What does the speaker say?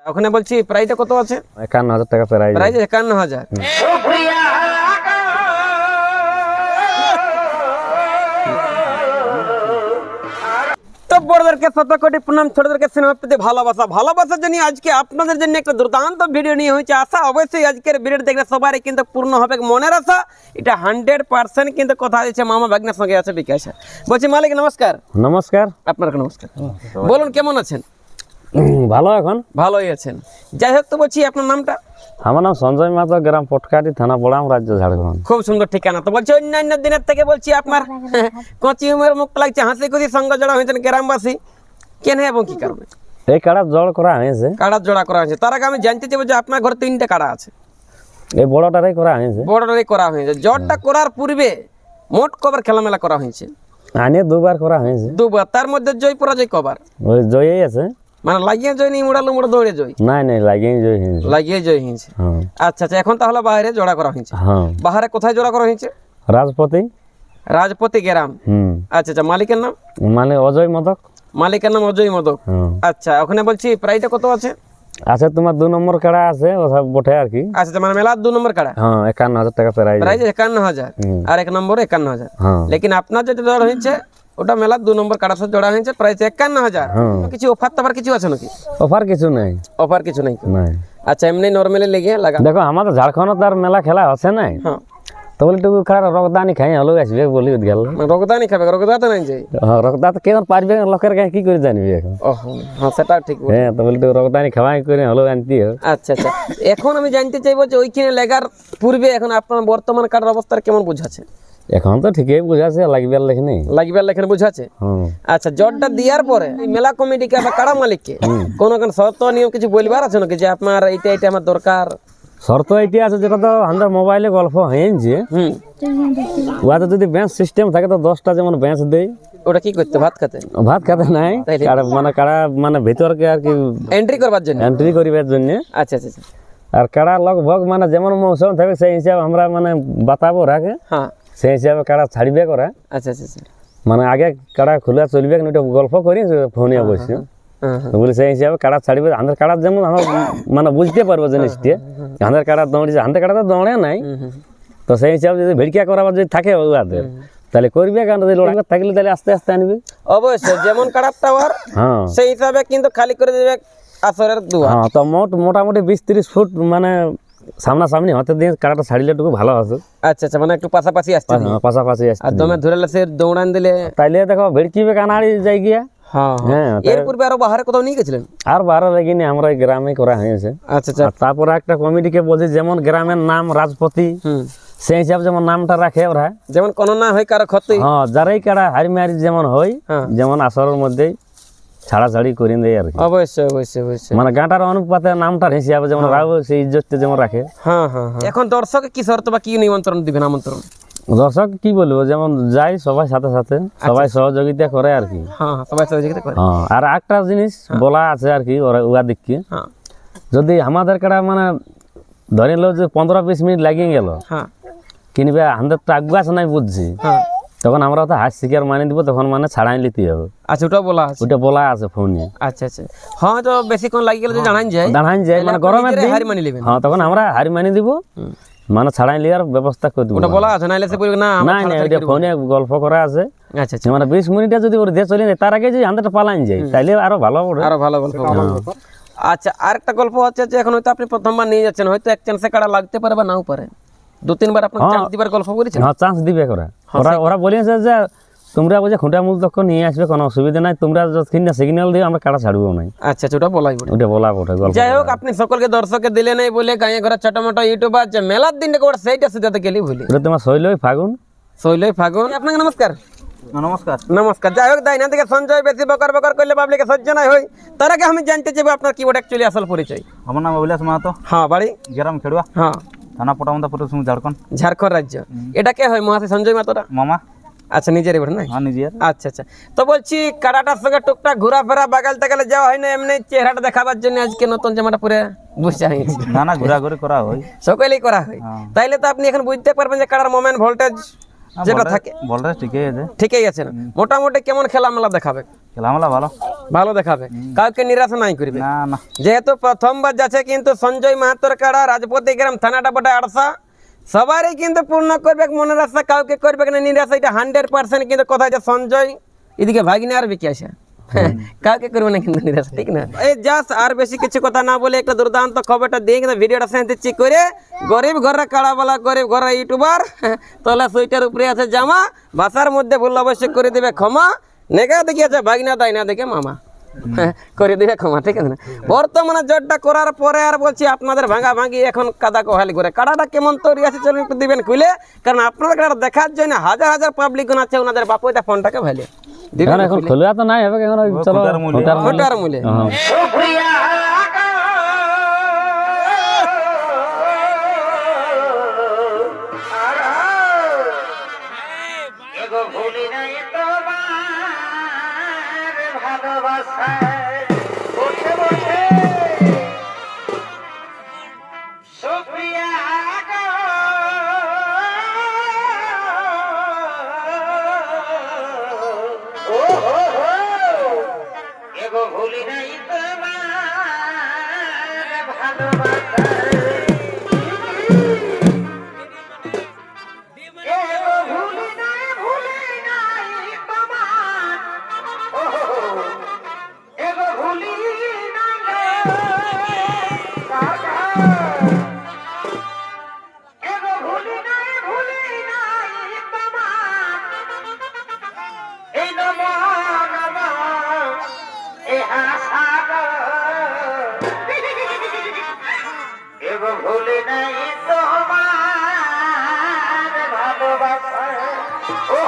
ওখানে বলছি প্রাইসটা কত আছে? 51,000 টাকা প্রাইস। প্রাইস 51,000। তো বড়দেরকে শত কোটি প্রণাম, ছোটদেরকে সিনেমা প্রতি ভালোবাসা। ভালোবাসা জানিয়ে আজকে আপনাদের জন্য একটা দুর্দান্ত ভিডিও নিয়ে হয়েছে। আশা অবশ্যই আজকের ভিডিও দেখলে সবারই কিন্তু পূর্ণ হবে মনের আশা। এটা 100% কিন্তু কথা দিচ্ছে মামা ভাগ্নের সঙ্গে আছে বিকাশ। বলছি মালিক নমস্কার। নমস্কার। আপনাকে নমস্কার। বলুন কেমন আছেন? ভালো, এখন ভালোই আছেন। যাই হোক, তো বলছি আপনার নামটা? আমার নাম সঞ্জয় মাতো, গ্রাম পটকাটি, থানা বড়াম, রাজ্য ঝাড়খণ্ড। খুব সুন্দর ঠিকানা। তো বলছি অন্যান্য দিনের থেকে বলছি আপনার কচি উমের মুখ লাগছে, হাসি খুশি সঙ্গে জড়া হয়েছেন গ্রামবাসী কেন এবং কি কারণে? এই কাড়া জড় করা হয়েছে। কাড়া জোড়া করা হয়েছে। তার আগে আমি জানতে চাইবো যে আপনার ঘরে 3টে কাড়া আছে। এই বড়টারাই করা হয়েছে। বড়টাই করা হয়েছে। জড়টা করার পূর্বে মোট কবার খেলামেলা করা হয়েছে? আনে দুবার করা হয়েছে। দুবার। তার মধ্যে জয় পরাজয় কবার? ওই জয়ই আছে। মানে লাগিয়ে জয় নেই, মুড়ালো মুড়া দৌড়ে জয়? নাই নাই, লাগিয়ে জয় হয়েছে। লাগিয়ে জয় হয়েছে। আচ্ছা আচ্ছা। এখন তাহলে বাইরে জোড়া করা হয়েছে? হ্যাঁ। বাহারে কোথায় জোড়া করা হয়েছে? রাজপতি। রাজপতি গ্রাম। আচ্ছা আচ্ছা। মালিকের নাম? মানে অজয় মদক। মালিকের নাম অজয় মদক। আচ্ছা। ওখানে বলছি প্রাইসটা কত আছে? আচ্ছা, তোমার 2 নম্বর কাড়া আছে, ওটা বটে আর কি। আচ্ছা, মানে মেলার 2 নম্বর কাড়া। হ্যাঁ, 51,000 টাকা প্রাইস। প্রাইস 51,000 আর 1 নম্বর 51,000। হ্যাঁ। লেকিন আপনার যেটা জোড়া হয়েছে ওটা মেলার 2 নম্বর কাড়ার সাথে জোড়া হয়েছে, প্রাইস 51,000। কিছু অফার টাফার কিছু আছে নাকি? অফার কিছু নাই। অফার কিছু নাই? নাই। আচ্ছা, এমনি নরমালি লেগে লাগা। দেখো, আমাদের ঝাড়খণ্ড তার মেলা খেলা আছে নাই। হ্যাঁ। তো বলি টুকু খারাপ রক্তদানি খাই হলো আসবে বলি গেল। রক্তদানি খাবে? রক্তদাতা নাই যাই? হ্যাঁ, রক্তদান কেমন পারবে লোকের গায়ে কি করে জানবি এখন? ওহো, হ্যাঁ সেটা ঠিক। হ্যাঁ, তো বলি টুকু রক্তদানি খাওয়াই করে হলো আনতে। আচ্ছা আচ্ছা। এখন আমি জানতে চাইবো যে ওইখানে লেগার পূর্বে এখন আপনার বর্তমান কার্ডের অবস্থা কেমন বুঝাচ্ছে? এখন তো ঠিকই বুঝাচ্ছে, লাগবে আর লেখনি। লাগবে আর লেখনি বুঝাচ্ছে। আচ্ছা, জটটা দেওয়ার পরে মেলা কমিটিকে বা কাড়া মালিককে কোন কোন শর্ত নিয়ম কিছু বলবার আছে নাকি যে আপনার এইটা এইটা আমার দরকার? শর্ত এইটি আছে, যেটা তো আমাদের মোবাইলে গল্প হয়েছে। ওয়াতে যদি বেঞ্চ সিস্টেম থাকে তো 10টা যেমন বেঞ্চ দেয়। ওটা কি করতে? ভাত খেতে? ভাত খেতে নাই, মানে কাড়া মানে ভিতরকে আর কি এন্ট্রি করবার জন্য। এন্ট্রি করিবার জন্য। আচ্ছা আচ্ছা। আর কাড়া লগভগ মানে যেমন মৌসুম থাকবে সেই হিসাবে আমরা মানে বাতাবো রাখে। হ্যাঁ, সেই হিসাবে কাড়া ছাড়বে করা। আচ্ছা আচ্ছা। মানে আগে কাড়া খোলা চলবে, ওটা গল্প করি ফোনে বসে বলি সেই হিসাবে কাড়া ছাড়বে। আমাদের কাড়া যেমন আমরা মানে বুঝতে পারবো জিনিসটা, আমাদের কাড়া দৌড়িছে, আমাদের কাড়া তো দৌড়ে নাই। তো সেই হিসাবে যদি ভিড়কিয়া করাবার যদি থাকে ওদের তাহলে করবে, কারণ যদি লড়াই থাকলে তাহলে আস্তে আস্তে আনবে। অবশ্যই যেমন কাড়ার টাওয়ার সেই হিসাবে কিন্তু খালি করে দেবে আসরের দুয়ার। হ্যাঁ, তো মোটামুটি 20-30 ফুট মানে সামনাসামনি হতে দিয়ে কাড়াটা ছাড়লে একটু ভালো আছে। আচ্ছা আচ্ছা, মানে একটু পাশাপাশি আসছে। পাশাপাশি আসছে। আর দমে ধরে সে দৌড়ান দিলে তাইলে দেখো ভিড়কিবে কানাড়ি যাই গিয়া। হ্যাঁ, এর পূর্বে আরো বাহারে কোথাও নিয়ে গেছিলেন? আর বারো লাগিনি, আমরা গ্রামে করা হয়েছে। আচ্ছা আচ্ছা। তারপরে একটা কমিটিকে বলছি যেমন গ্রামের নাম রাজপতি, সেই হিসাবে যেমন নামটা রাখে ওরা, যেমন কোনো না হয় কারো ক্ষতি। হ্যাঁ, যারাই কারা হারি মারি যেমন হয়, যেমন আসরের মধ্যেই ছাড়াছাড়ি করে দেয় আর কি। অবশ্যই অবশ্যই অবশ্যই। মানে গাঁটার অনুপাতে নামটার হিসাবে যেমন রাখবো সেই ইজ্জতটা যেমন রাখে। হ্যাঁ হ্যাঁ। এখন দর্শক কি শর্ত বা কি নিমন্ত্রণ দিবেন? আমন্ত্রণ দর্শক কি বলবো, যেমন যাই সবাই সাথে সাথে সবাই সহযোগিতা করে আর কি। হ্যাঁ, সবাই সহযোগিতা করে। হ্যাঁ, আর একটা জিনিস বলা আছে আর কি ওরা দিককে, যদি আমাদের কাটা মানে ধরে লো যে 15-20 মিনিট লাগিয়ে গেল কিনবে, আমাদের তো আগুয়াছ নাই বুঝছি, তখন আমরা তো হাত শিকার মানে দিব, তখন মানে ছাড়াই নিতে হবে। আচ্ছা, ওটা বলা আছে? ওটা বলা আছে ফোনে। আচ্ছা আচ্ছা। হ্যাঁ, তো বেশিক্ষণ লাগিয়ে গেলে জানাই যায় মানে গরমের দিন হারি মানি নেবেন। হ্যাঁ, তখন আমরা হারি মানি দিব, মানে ছাড়াই লিয়ার ব্যবস্থা করে দিব। ওটা বলা আছে? নাইলে সে বলবে না না না, এটা ফোনে গল্প করা আছে। আচ্ছা আচ্ছা। মানে 20 মিনিটে যদি ওর দিয়ে চলে যায়, তার আগে যদি আমাদের পালাইন যায় তাইলে আরো ভালো হবে, আরো ভালো গল্প। আচ্ছা, আরেকটা গল্প হচ্ছে যে এখন হয়তো আপনি প্রথমবার নিয়ে যাচ্ছেন, হয়তো এক চান্সে কাড়া লাগতে পারে বা নাও পারে, 2-3 বার আপনার চান্স দিবার গল্প বলেছেন? হ্যাঁ, চান্স দিবে ওরা বলেছে যে তোমরা বুঝে খুঁটা মূল তখন নিয়ে আসবে, কোনো অসুবিধা নাই, তোমরা যতক্ষণ না সিগন্যাল দিও আমরা কাড়া ছাড়বো নাই। আচ্ছা, ওটা বলাই বটে। ওটা বলা বটে গল্প। যাই হোক, আপনি সকলকে দর্শককে দিলে নাই বলে গাঁয়ে ঘরে ছোট মোটো ইউটিউবার যে মেলার দিনটা করে সেইটা সুদাতে গেলি ভুলি। ওটা তোমার শৈলই ফাগুন। শৈলই ফাগুন। আপনাকে নমস্কার। নমস্কার। নমস্কার। যাই হোক, দাইনা থেকে সঞ্জয় বেশি বকর বকর করলে পাবলিকে সহ্য নাই হয়, তার আগে আমি জানতে চাইবো আপনার কি বটে অ্যাকচুয়ালি আসল পরিচয়? আমার নাম অভিলাষ মাহাতো। হ্যাঁ, বাড়ি? গ্রাম খেড়ুয়া। হ্যাঁ, থানা পটামুন্দা, ঝাড়খণ্ড। ঝাড়খণ্ড রাজ্য। এটা কে হয় মহাশয় সঞ্জয় মাতোটা? মামা। আচ্ছা, নিজেরই বটে না? হ্যাঁ, নিজের। আচ্ছা আচ্ছা। তো বলছি কাড়াটার সঙ্গে টুকটাক ঘোরাফেরা বাগাল টাগালে যাওয়া হয় না, এমনি চেহারাটা দেখাবার জন্য আজকে নতুন জামাটা পরে বুঝতে হয়েছে? না না, ঘোরাঘুরি করা হয়, সকলেই করা হয়। তাইলে তো আপনি এখন বুঝতে পারবেন যে কাড়ার মোমেন্ট ভোল্টেজ যেটা থাকে ভোল্টেজ ঠিকই আছে। ঠিকই আছে না? মোটামুটি কেমন খেলা মেলা দেখাবে? খেলামেলা ভালো ভালো দেখাবে, কাউকে নিরাশ নাই করবে। না না যেহেতু প্রথমবার যাচ্ছে কিন্তু সঞ্জয় মাহাতোর কাড়া, রাজপতি গ্রাম, থানাটা বটে আড়সা, সবারই কিন্তু পূর্ণ করবে মনের আশা, কাউকে করবে না নিরাশা, এটা 100% কিন্তু কথা যে সঞ্জয় এদিকে ভাগিনে আর বিকি আসে, কাউকে করবে না কিন্তু নিরাশা, ঠিক না? এই জাস্ট আর বেশি কিছু কথা না বলে একটা দুর্দান্ত খবরটা দিয়ে কিন্তু ভিডিওটা শেষ দিচ্ছি করে। গরিব ঘরের কাড়াওয়ালা, গরিব ঘরের ইউটিউবার, তলা সুইটার উপরে আছে জামা, ভাষার মধ্যে ভুল অবশ্যই করে দেবে ক্ষমা, নেগা দেখি আছে ভাগিনা তাই না দেখে মামা, করে দিবে ক্ষমা, ঠিক আছে না? বর্তমানে জটটা করার পরে আর বলছি আপনাদের ভাঙা ভাঙি এখন কাদা কোহালি করে কাড়াটা কেমন তৈরি আছে চলুন একটু দিবেন খুলে, কারণ আপনাদের কাড়া দেখার জন্য হাজার হাজার পাবলিক আছে ওনাদের বাপু এটা ফোনটাকে ভালো দিবেন এখন খুলুয়া তো নাই হবে, এখন ওই চলো খুঁটার মূলে। ওটার মূলে। হ্যাঁ। ভুলি নাই তোমার ভালোবাসা, ও